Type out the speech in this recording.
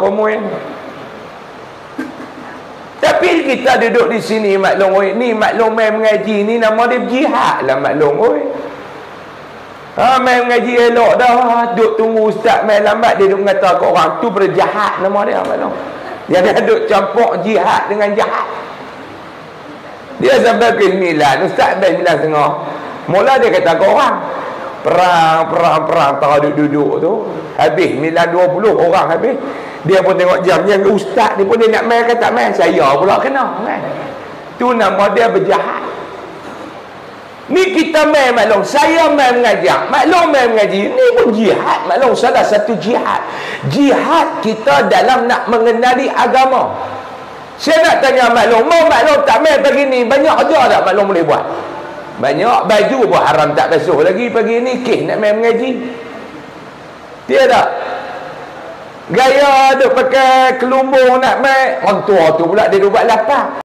pemui. Tapi kita duduk di sini maklum, oi, ni maklum main mengaji ni nama dia jihad lah maklum, oi. Main mengaji elok dah, duduk tunggu ustaz main lambat, dia duduk kata kat orang tu berjahat nama dia maklum. Jangan duduk campur jihad dengan jahat. Dia sampai ke 9, ustaz sampai 9.30. Mula dia kata ke orang, perang tak duduk tu. Habis 9.20 orang habis. Dia pun tengok jam, yang ustaz ni pun dia nak main ke tak main, saya pula kena kan. Tu nama dia berjahat. Ni kita main maklum, saya main mengajar, maklum main mengaji, ni pun jihad maklum, salah satu jihad. Jihad kita dalam nak mengenali agama. Saya nak tanya maklum, mau maklum tak main pagi ni, banyak kerja tak maklum boleh buat? Banyak, baju pun haram tak basuh lagi pagi ni, kes nak main mengaji. Tiada. Gaya duk pakai kelumbung nak main, orang tua tu pula dia duk buat lapar.